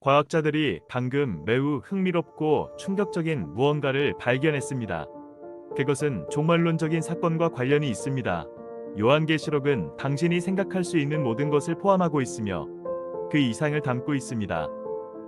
과학자들이 방금 매우 흥미롭고 충격적인 무언가를 발견했습니다. 그것은 종말론적인 사건과 관련이 있습니다. 요한계시록은 당신이 생각할 수 있는 모든 것을 포함하고 있으며 그 이상을 담고 있습니다.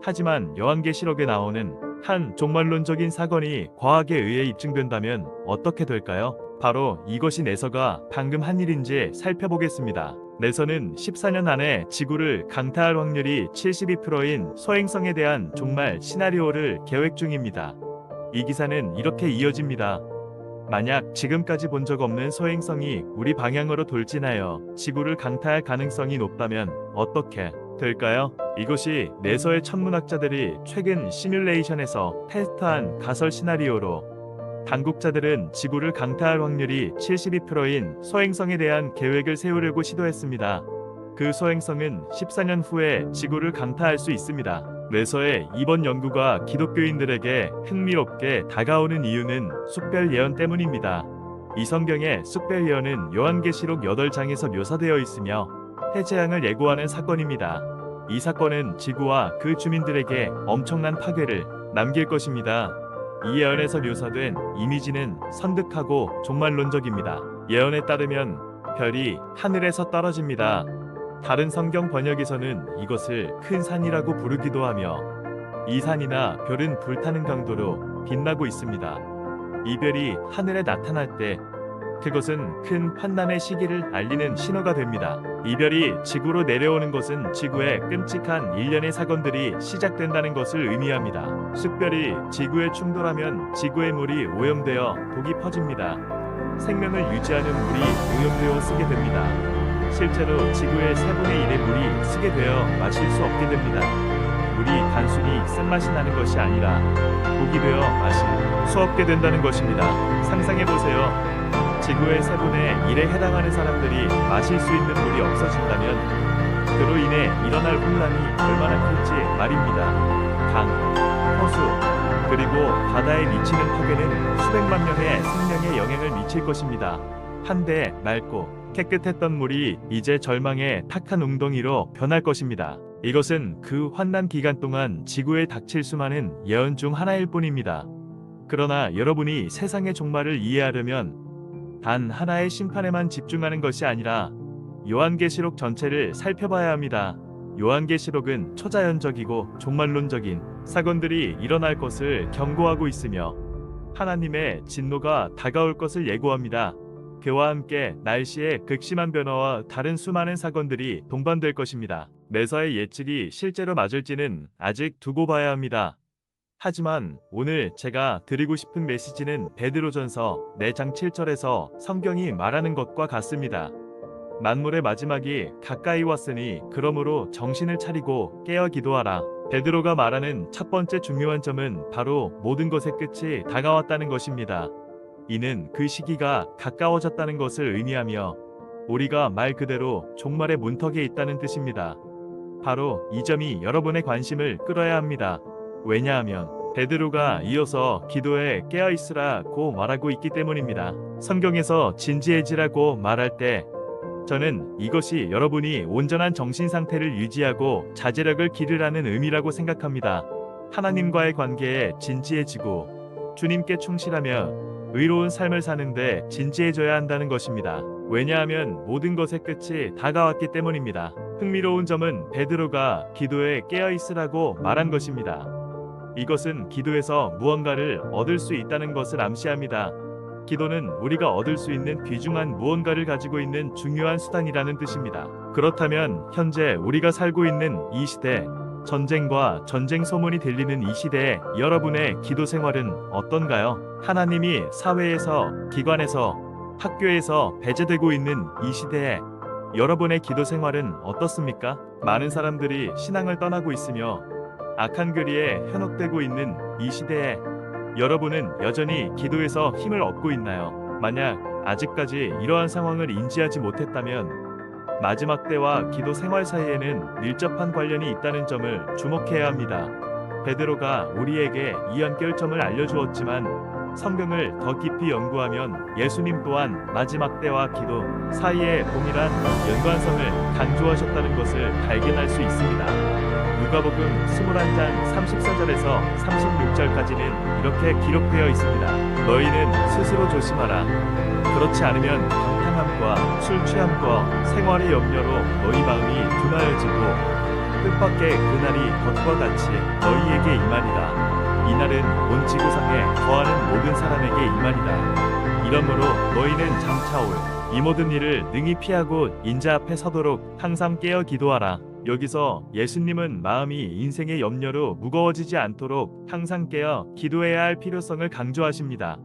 하지만 요한계시록에 나오는 한 종말론적인 사건이 과학에 의해 입증된다면 어떻게 될까요? 바로 이것이 내서가 방금 한 일인지 살펴보겠습니다. 내서는 14년 안에 지구를 강타할 확률이 72%인 소행성에 대한 종말 시나리오를 계획 중입니다. 이 기사는 이렇게 이어집니다. 만약 지금까지 본 적 없는 소행성이 우리 방향으로 돌진하여 지구를 강타할 가능성이 높다면 어떻게 될까요? 이것이 내서의 천문학자들이 최근 시뮬레이션에서 테스트한 가설 시나리오로 당국자들은 지구를 강타할 확률이 72%인 소행성에 대한 계획을 세우려고 시도했습니다. 그 소행성은 14년 후에 지구를 강타할 수 있습니다. 뇌서의 이번 연구가 기독교인들에게 흥미롭게 다가오는 이유는 숫별 예언 때문입니다. 이 성경의 숫별 예언은 요한계시록 8장에서 묘사되어 있으며 폐재앙을 예고하는 사건입니다. 이 사건은 지구와 그 주민들에게 엄청난 파괴를 남길 것입니다. 이 예언에서 묘사된 이미지는 선득하고 종말론적입니다. 예언에 따르면 별이 하늘에서 떨어집니다. 다른 성경 번역에서는 이것을 큰 산이라고 부르기도 하며 이 산이나 별은 불타는 강도로 빛나고 있습니다. 이 별이 하늘에 나타날 때 그것은 큰 환난의 시기를 알리는 신호가 됩니다. 이 별이 지구로 내려오는 것은 지구의 끔찍한 일련의 사건들이 시작된다는 것을 의미합니다. 숫별이 지구에 충돌하면 지구의 물이 오염되어 독이 퍼집니다. 생명을 유지하는 물이 오염되어 쓰게 됩니다. 실제로 지구의 3분의 1의 물이 쓰게 되어 마실 수 없게 됩니다. 물이 단순히 쓴맛이 나는 것이 아니라 독이 되어 마실 수 없게 된다는 것입니다. 상상해보세요. 지구의 3분의 1에 해당하는 사람들이 마실 수 있는 물이 없어진다면 그로 인해 일어날 혼란이 얼마나 클지 말입니다. 강, 호수, 그리고 바다에 미치는 파괴는 수백만 명의 생명에 영향을 미칠 것입니다. 한때 맑고 깨끗했던 물이 이제 절망의 탁한 웅덩이로 변할 것입니다. 이것은 그 환난 기간 동안 지구에 닥칠 수많은 예언 중 하나일 뿐입니다. 그러나 여러분이 세상의 종말을 이해하려면 단 하나의 심판에만 집중하는 것이 아니라 요한계시록 전체를 살펴봐야 합니다. 요한계시록은 초자연적이고 종말론적인 사건들이 일어날 것을 경고하고 있으며 하나님의 진노가 다가올 것을 예고합니다. 그와 함께 날씨의 극심한 변화와 다른 수많은 사건들이 동반될 것입니다. 내서의 예측이 실제로 맞을지는 아직 두고 봐야 합니다. 하지만 오늘 제가 드리고 싶은 메시지는 베드로전서 4장 7절에서 성경이 말하는 것과 같습니다. 만물의 마지막이 가까이 왔으니 그러므로 정신을 차리고 깨어 기도하라. 베드로가 말하는 첫 번째 중요한 점은 바로 모든 것의 끝이 다가왔다는 것입니다. 이는 그 시기가 가까워졌다는 것을 의미하며 우리가 말 그대로 종말의 문턱에 있다는 뜻입니다. 바로 이 점이 여러분의 관심을 끌어야 합니다. 왜냐하면 베드로가 이어서 기도에 깨어있으라고 말하고 있기 때문입니다. 성경에서 진지해지라고 말할 때 저는 이것이 여러분이 온전한 정신 상태를 유지하고 자제력을 기르라는 의미라고 생각합니다. 하나님과의 관계에 진지해지고 주님께 충실하며 의로운 삶을 사는데 진지해져야 한다는 것입니다. 왜냐하면 모든 것의 끝이 다가왔기 때문입니다. 흥미로운 점은 베드로가 기도에 깨어있으라고 말한 것입니다. 이것은 기도에서 무언가를 얻을 수 있다는 것을 암시합니다. 기도는 우리가 얻을 수 있는 귀중한 무언가를 가지고 있는 중요한 수단이라는 뜻입니다. 그렇다면 현재 우리가 살고 있는 이 시대, 전쟁과 전쟁 소문이 들리는 이 시대에 여러분의 기도 생활은 어떤가요? 하나님이 사회에서, 기관에서, 학교에서 배제되고 있는 이 시대에 여러분의 기도 생활은 어떻습니까? 많은 사람들이 신앙을 떠나고 있으며 악한 교리에 현혹되고 있는 이 시대에 여러분은 여전히 기도에서 힘을 얻고 있나요? 만약 아직까지 이러한 상황을 인지하지 못했다면 마지막 때와 기도 생활 사이에는 밀접한 관련이 있다는 점을 주목해야 합니다. 베드로가 우리에게 이 연결점을 알려주었지만 성경을 더 깊이 연구하면 예수님 또한 마지막 때와 기도 사이에 동일한 연관성을 강조하셨다는 것을 발견할 수 있습니다. 누가복음 21장 34절에서 36절까지는 이렇게 기록되어 있습니다. 너희는 스스로 조심하라. 그렇지 않으면 방탕함과 술 취함과 생활의 염려로 너희 마음이 둔하여지고 뜻밖의 그날이 덫과 같이 너희에게 임하리라. 이날은 온 지구상에 거하는 모든 사람에게 임하리라. 이러므로 너희는 장차올 이 모든 일을 능히 피하고 인자 앞에 서도록 항상 깨어 기도하라. 여기서 예수님은 마음이 인생의 염려로 무거워지지 않도록 항상 깨어 기도해야 할 필요성을 강조하십니다.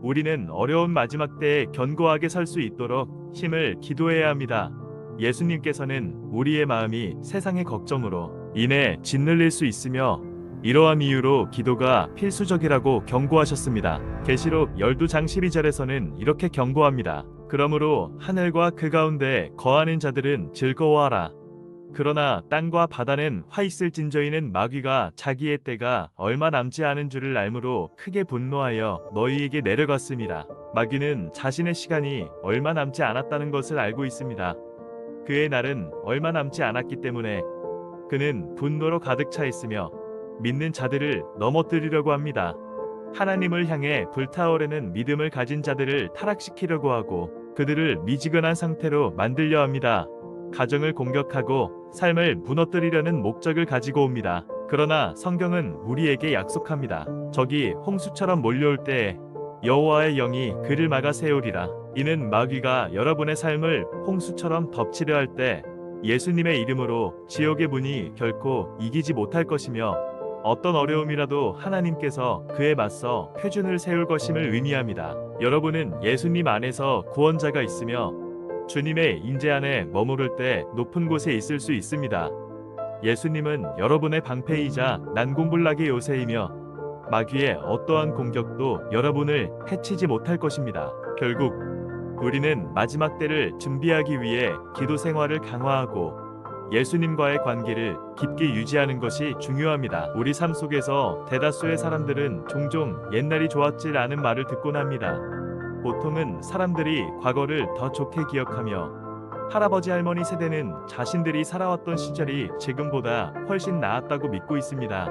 우리는 어려운 마지막 때에 견고하게 설 수 있도록 힘을 기도해야 합니다. 예수님께서는 우리의 마음이 세상의 걱정으로 인해 짓눌릴 수 있으며 이러한 이유로 기도가 필수적이라고 경고하셨습니다. 계시록 12장 12절에서는 이렇게 경고합니다. 그러므로 하늘과 그 가운데 거하는 자들은 즐거워하라. 그러나 땅과 바다는 화 있을 진저이는 마귀가 자기의 때가 얼마 남지 않은 줄을 알므로 크게 분노하여 너희에게 내려갔습니다. 마귀는 자신의 시간이 얼마 남지 않았다는 것을 알고 있습니다. 그의 날은 얼마 남지 않았기 때문에 그는 분노로 가득 차 있으며 믿는 자들을 넘어뜨리려고 합니다. 하나님을 향해 불타오르는 믿음을 가진 자들을 타락시키려고 하고 그들을 미지근한 상태로 만들려 합니다. 가정을 공격하고 삶을 무너뜨리려는 목적을 가지고 옵니다. 그러나 성경은 우리에게 약속합니다. 적이 홍수처럼 몰려올 때 여호와의 영이 그를 막아 세우리라. 이는 마귀가 여러분의 삶을 홍수처럼 덮치려 할 때 예수님의 이름으로 지옥의 문이 결코 이기지 못할 것이며 어떤 어려움이라도 하나님께서 그에 맞서 표준을 세울 것임을 의미합니다. 여러분은 예수님 안에서 구원자가 있으며 주님의 인재 안에 머무를 때 높은 곳에 있을 수 있습니다. 예수님은 여러분의 방패이자 난공불락의 요새이며 마귀의 어떠한 공격도 여러분을 해치지 못할 것입니다. 결국 우리는 마지막 때를 준비하기 위해 기도 생활을 강화하고 예수님과의 관계를 깊게 유지하는 것이 중요합니다. 우리 삶 속에서 대다수의 사람들은 종종 옛날이 좋았지 라는 말을 듣곤 합니다. 보통은 사람들이 과거를 더 좋게 기억하며 할아버지 할머니 세대는 자신들이 살아왔던 시절이 지금보다 훨씬 나았다고 믿고 있습니다.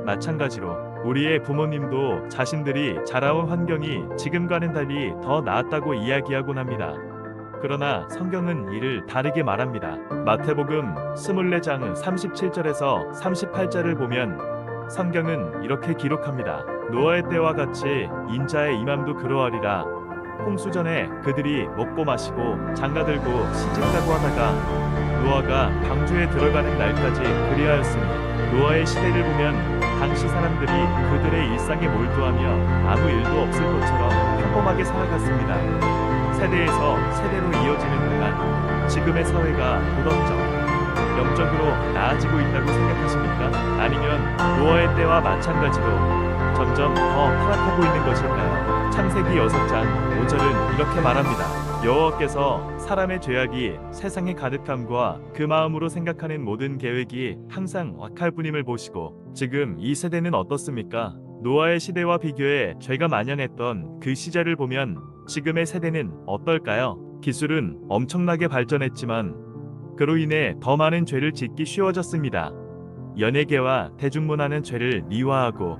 마찬가지로 우리의 부모님도 자신들이 자라온 환경이 지금과는 달리 더 나았다고 이야기하곤 합니다. 그러나 성경은 이를 다르게 말합니다. 마태복음 24장 37절에서 38절을 보면 성경은 이렇게 기록합니다. 노아의 때와 같이 인자의 임함도 그러하리라. 홍수 전에 그들이 먹고 마시고 장가들고 시집가고 하다가 노아가 방주에 들어가는 날까지 그리하였으니 노아의 시대를 보면 당시 사람들이 그들의 일상에 몰두하며 아무 일도 없을 것처럼 평범하게 살아갔습니다. 세대에서 세대로 이어지는 동안 지금의 사회가 도덕적, 영적으로 나아지고 있다고 생각하십니까? 아니면 노아의 때와 마찬가지로 점점 더 타락하고 있는 것일까요? 창세기 6장 5절은 이렇게 말합니다. 여호와께서 사람의 죄악이 세상에 가득함과 그 마음으로 생각하는 모든 계획이 항상 악할 뿐임을 보시고 지금 이 세대는 어떻습니까? 노아의 시대와 비교해 죄가 만연했던 그 시절을 보면 지금의 세대는 어떨까요? 기술은 엄청나게 발전했지만 그로 인해 더 많은 죄를 짓기 쉬워졌습니다. 연예계와 대중문화는 죄를 미화하고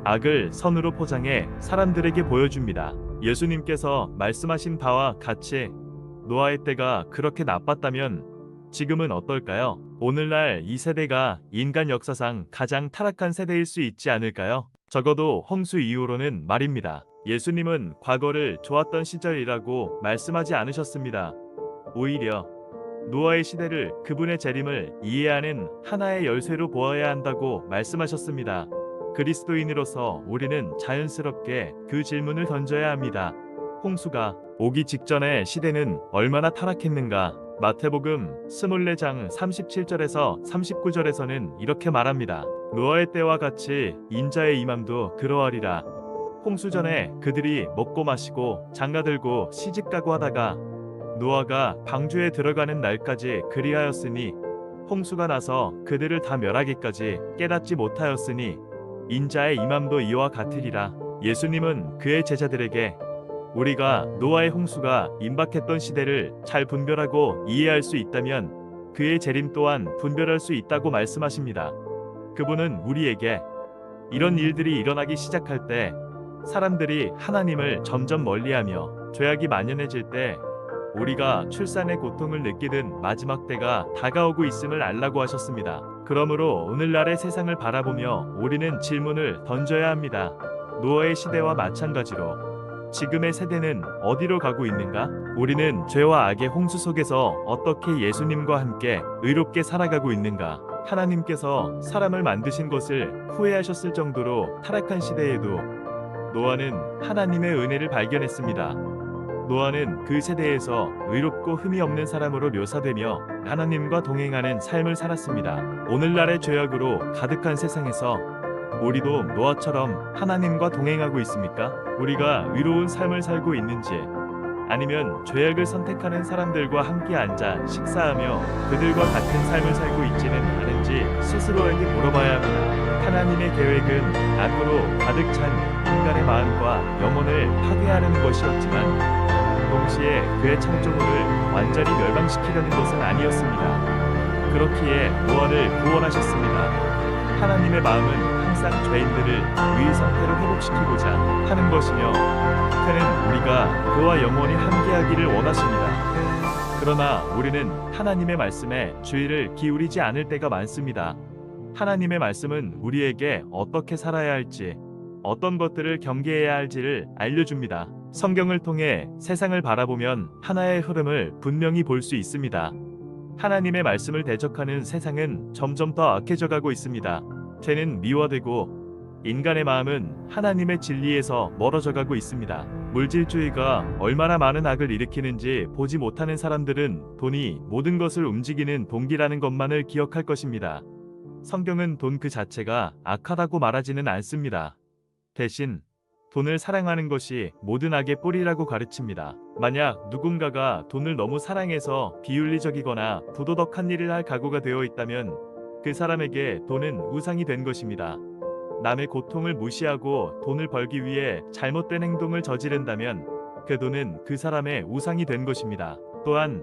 악을 선으로 포장해 사람들에게 보여줍니다. 예수님께서 말씀하신 바와 같이 노아의 때가 그렇게 나빴다면 지금은 어떨까요? 오늘날 이 세대가 인간 역사상 가장 타락한 세대일 수 있지 않을까요? 적어도 홍수 이후로는 말입니다. 예수님은 과거를 좋았던 시절이라고 말씀하지 않으셨습니다. 오히려 노아의 시대를 그분의 재림을 이해하는 하나의 열쇠로 보아야 한다고 말씀하셨습니다. 그리스도인으로서 우리는 자연스럽게 그 질문을 던져야 합니다. 홍수가 오기 직전의 시대는 얼마나 타락했는가? 마태복음 24장 37절에서 39절에서는 이렇게 말합니다. 노아의 때와 같이 인자의 임함도 그러하리라. 홍수 전에 그들이 먹고 마시고 장가들고 시집가고 하다가 노아가 방주에 들어가는 날까지 그리하였으니 홍수가 나서 그들을 다 멸하기까지 깨닫지 못하였으니 인자의 임함도 이와 같으리라. 예수님은 그의 제자들에게 우리가 노아의 홍수가 임박했던 시대를 잘 분별하고 이해할 수 있다면 그의 재림 또한 분별할 수 있다고 말씀하십니다. 그분은 우리에게 이런 일들이 일어나기 시작할 때 사람들이 하나님을 점점 멀리하며 죄악이 만연해질 때 우리가 출산의 고통을 느끼는 마지막 때가 다가오고 있음을 알라고 하셨습니다. 그러므로 오늘날의 세상을 바라보며 우리는 질문을 던져야 합니다. 노아의 시대와 마찬가지로 지금의 세대는 어디로 가고 있는가? 우리는 죄와 악의 홍수 속에서 어떻게 예수님과 함께 의롭게 살아가고 있는가? 하나님께서 사람을 만드신 것을 후회하셨을 정도로 타락한 시대에도 노아는 하나님의 은혜를 발견했습니다. 노아는 그 세대에서 의롭고 흠이 없는 사람으로 묘사되며 하나님과 동행하는 삶을 살았습니다. 오늘날의 죄악으로 가득한 세상에서 우리도 노아처럼 하나님과 동행하고 있습니까? 우리가 의로운 삶을 살고 있는지, 아니면 죄악을 선택하는 사람들과 함께 앉아 식사하며 그들과 같은 삶을 살고 있지는 않은지 스스로에게 물어봐야 합니다. 하나님의 계획은 악으로 가득 찬 인간의 마음과 영혼을 파괴하려는 것이었지만 동시에 그의 창조물을 완전히 멸망시키려는 것은 아니었습니다. 그렇기에 노아를 구원하셨습니다. 하나님의 마음은 항상 죄인들을 의 상태로 회복시키고자 하는 것이며 그는 우리가 그와 영원히 함께하기를 원하십니다. 그러나 우리는 하나님의 말씀에 주의를 기울이지 않을 때가 많습니다. 하나님의 말씀은 우리에게 어떻게 살아야 할지, 어떤 것들을 경계해야 할지를 알려줍니다. 성경을 통해 세상을 바라보면 하나의 흐름을 분명히 볼 수 있습니다. 하나님의 말씀을 대적하는 세상은 점점 더 악해져 가고 있습니다. 죄는 미화되고 인간의 마음은 하나님의 진리에서 멀어져 가고 있습니다. 물질주의가 얼마나 많은 악을 일으키는지 보지 못하는 사람들은 돈이 모든 것을 움직이는 동기라는 것만을 기억할 것입니다. 성경은 돈 그 자체가 악하다고 말하지는 않습니다. 대신 돈을 사랑하는 것이 모든 악의 뿌리라고 가르칩니다. 만약 누군가가 돈을 너무 사랑해서 비윤리적이거나 부도덕한 일을 할 각오가 되어 있다면 그 사람에게 돈은 우상이 된 것입니다. 남의 고통을 무시하고 돈을 벌기 위해 잘못된 행동을 저지른다면 그 돈은 그 사람의 우상이 된 것입니다. 또한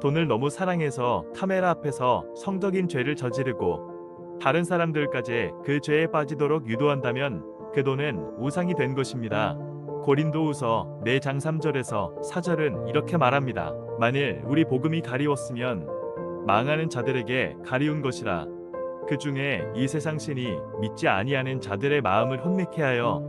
돈을 너무 사랑해서 카메라 앞에서 성적인 죄를 저지르고 다른 사람들까지 그 죄에 빠지도록 유도한다면 그 돈은 우상이 된 것입니다. 고린도후서 4장 3절에서 4절은 이렇게 말합니다. 만일 우리 복음이 가리웠으면 망하는 자들에게 가리운 것이라. 그 중에 이 세상 신이 믿지 아니하는 자들의 마음을 혼미케 하여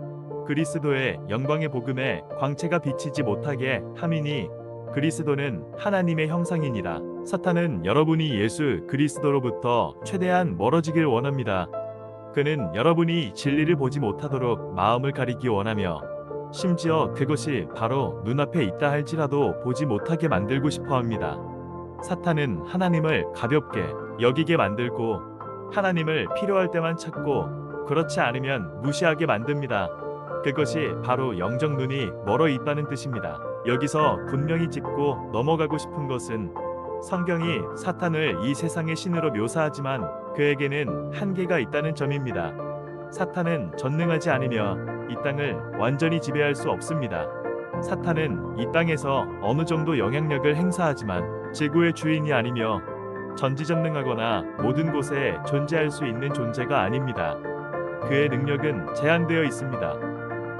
그리스도의 영광의 복음에 광채가 비치지 못하게 함이니 그리스도는 하나님의 형상이니라. 사탄은 여러분이 예수 그리스도로부터 최대한 멀어지길 원합니다. 그는 여러분이 진리를 보지 못하도록 마음을 가리기 원하며 심지어 그것이 바로 눈앞에 있다 할지라도 보지 못하게 만들고 싶어 합니다. 사탄은 하나님을 가볍게 여기게 만들고 하나님을 필요할 때만 찾고 그렇지 않으면 무시하게 만듭니다. 그것이 바로 영적 눈이 멀어 있다는 뜻입니다. 여기서 분명히 짚고 넘어가고 싶은 것은 성경이 사탄을 이 세상의 신으로 묘사하지만 그에게는 한계가 있다는 점입니다. 사탄은 전능하지 않으며 이 땅을 완전히 지배할 수 없습니다. 사탄은 이 땅에서 어느 정도 영향력을 행사하지만 지구의 주인이 아니며 전지전능하거나 모든 곳에 존재할 수 있는 존재가 아닙니다. 그의 능력은 제한되어 있습니다.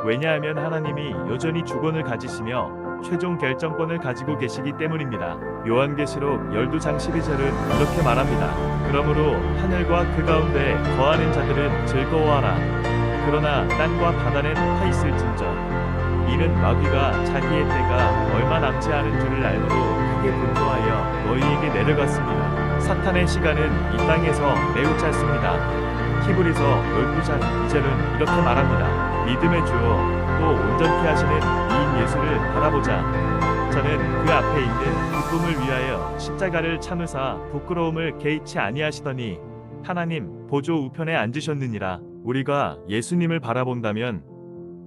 왜냐하면 하나님이 여전히 주권을 가지시며 최종 결정권을 가지고 계시기 때문입니다. 요한계시록 12장 12절은 이렇게 말합니다. 그러므로 하늘과 그 가운데 거하는 자들은 즐거워하라. 그러나 땅과 바다는 화 있을진저 이는 마귀가 자기의 때가 얼마 남지 않은 줄을 알므로 크게 분노하여 너희에게 내려갔습니다. 사탄의 시간은 이 땅에서 매우 짧습니다. 히브리서 12장 2절은 이렇게 말합니다. 믿음의 주요 또 온전케 하시는 이인 예수를 바라보자. 저는 그 앞에 있는 기쁨을 위하여 십자가를 참으사 부끄러움을 개의치 아니하시더니 하나님 보좌 우편에 앉으셨느니라. 우리가 예수님을 바라본다면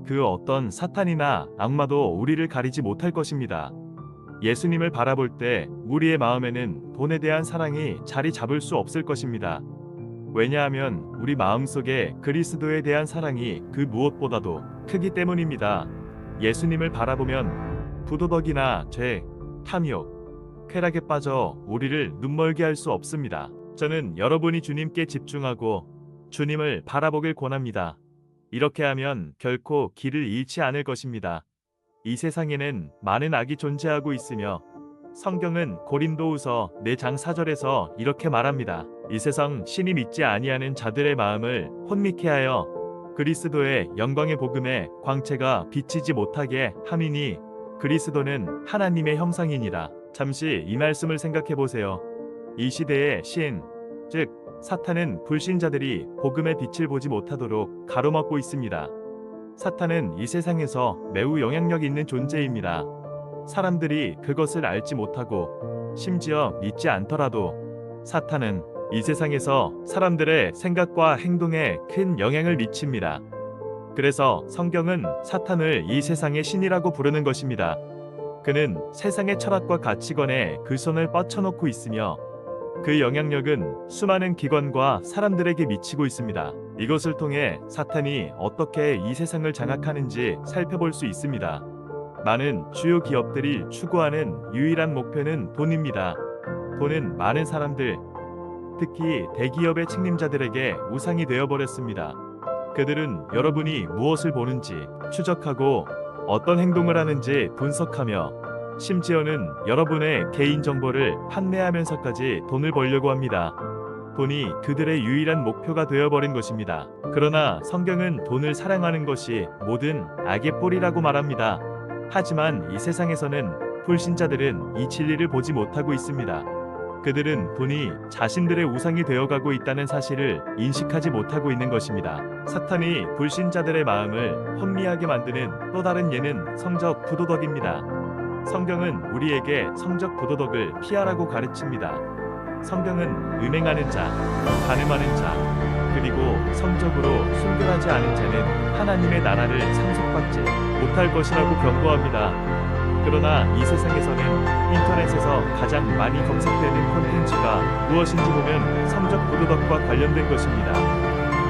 그 어떤 사탄이나 악마도 우리를 가리지 못할 것입니다. 예수님을 바라볼 때 우리의 마음에는 돈에 대한 사랑이 자리 잡을 수 없을 것입니다. 왜냐하면 우리 마음속에 그리스도에 대한 사랑이 그 무엇보다도 크기 때문입니다. 예수님을 바라보면 부도덕이나 죄, 탐욕, 쾌락에 빠져 우리를 눈멀게 할 수 없습니다. 저는 여러분이 주님께 집중하고 주님을 바라보길 권합니다. 이렇게 하면 결코 길을 잃지 않을 것입니다. 이 세상에는 많은 악이 존재하고 있으며 성경은 고린도후서 4장 4절에서 이렇게 말합니다. 이 세상 신이 믿지 아니하는 자들의 마음을 혼미케 하여 그리스도의 영광의 복음의 광채가 비치지 못하게 함이니 그리스도는 하나님의 형상이니라. 잠시 이 말씀을 생각해 보세요. 이 시대의 신, 즉 사탄은 불신자들이 복음의 빛을 보지 못하도록 가로막고 있습니다. 사탄은 이 세상에서 매우 영향력 있는 존재입니다. 사람들이 그것을 알지 못하고 심지어 믿지 않더라도 사탄은 이 세상에서 사람들의 생각과 행동에 큰 영향을 미칩니다. 그래서 성경은 사탄을 이 세상의 신이라고 부르는 것입니다. 그는 세상의 철학과 가치관에 그 손을 뻗쳐놓고 있으며 그 영향력은 수많은 기관과 사람들에게 미치고 있습니다. 이것을 통해 사탄이 어떻게 이 세상을 장악하는지 살펴볼 수 있습니다. 많은 주요 기업들이 추구하는 유일한 목표는 돈입니다. 돈은 많은 사람들, 특히 대기업의 책임자들에게 우상이 되어버렸습니다. 그들은 여러분이 무엇을 보는지 추적하고 어떤 행동을 하는지 분석하며 심지어는 여러분의 개인정보를 판매하면서까지 돈을 벌려고 합니다. 돈이 그들의 유일한 목표가 되어버린 것입니다. 그러나 성경은 돈을 사랑하는 것이 모든 악의 뿌리라고 말합니다. 하지만 이 세상에서는 불신자들은 이 진리를 보지 못하고 있습니다. 그들은 돈이 자신들의 우상이 되어가고 있다는 사실을 인식하지 못하고 있는 것입니다. 사탄이 불신자들의 마음을 혼미하게 만드는 또 다른 예는 성적 부도덕입니다. 성경은 우리에게 성적 부도덕을 피하라고 가르칩니다. 성경은 음행하는 자, 간음하는 자, 그리고 성적으로 순결하지 않은 자는 하나님의 나라를 상속받지 못할 것이라고 경고합니다. 그러나 이 세상에서는 인터넷에서 가장 많이 검색되는 콘텐츠가 무엇인지 보면 성적 부도덕과 관련된 것입니다.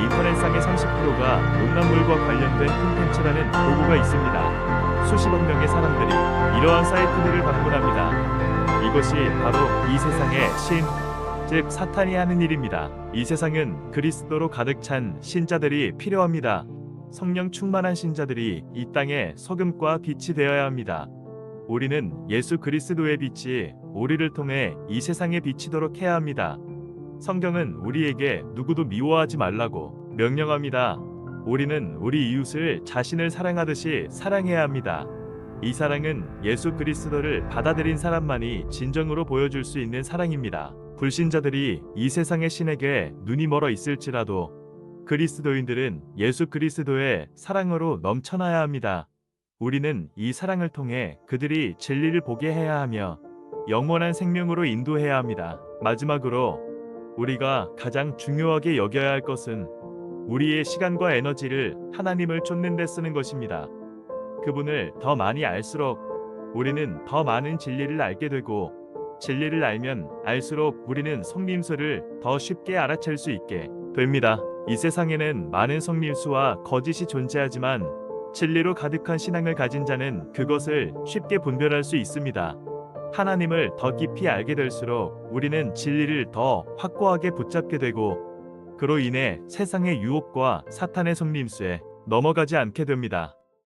인터넷상의 30%가 음란물과 관련된 콘텐츠라는 보고가 있습니다. 수십억 명의 사람들이 이러한 사이트들을 방문합니다. 이것이 바로 이 세상의 신, 즉 사탄이 하는 일입니다. 이 세상은 그리스도로 가득 찬 신자들이 필요합니다. 성령 충만한 신자들이 이 땅의 소금과 빛이 되어야 합니다. 우리는 예수 그리스도의 빛이 우리를 통해 이 세상에 비치도록 해야 합니다. 성경은 우리에게 누구도 미워하지 말라고 명령합니다. 우리는 우리 이웃을 자신을 사랑하듯이 사랑해야 합니다. 이 사랑은 예수 그리스도를 받아들인 사람만이 진정으로 보여줄 수 있는 사랑입니다. 불신자들이 이 세상의 신에게 눈이 멀어 있을지라도 그리스도인들은 예수 그리스도의 사랑으로 넘쳐나야 합니다. 우리는 이 사랑을 통해 그들이 진리를 보게 해야 하며 영원한 생명으로 인도해야 합니다. 마지막으로 우리가 가장 중요하게 여겨야 할 것은 우리의 시간과 에너지를 하나님을 쫓는 데 쓰는 것입니다. 그분을 더 많이 알수록 우리는 더 많은 진리를 알게 되고 진리를 알면 알수록 우리는 속림수를 더 쉽게 알아챌 수 있게 됩니다. 이 세상에는 많은 속림수와 거짓이 존재하지만 진리로 가득한 신앙을 가진 자는 그것을 쉽게 분별할 수 있습니다. 하나님을 더 깊이 알게 될수록 우리는 진리를 더 확고하게 붙잡게 되고 그로 인해 세상의 유혹과 사탄의 속림수에 넘어가지 않게 됩니다.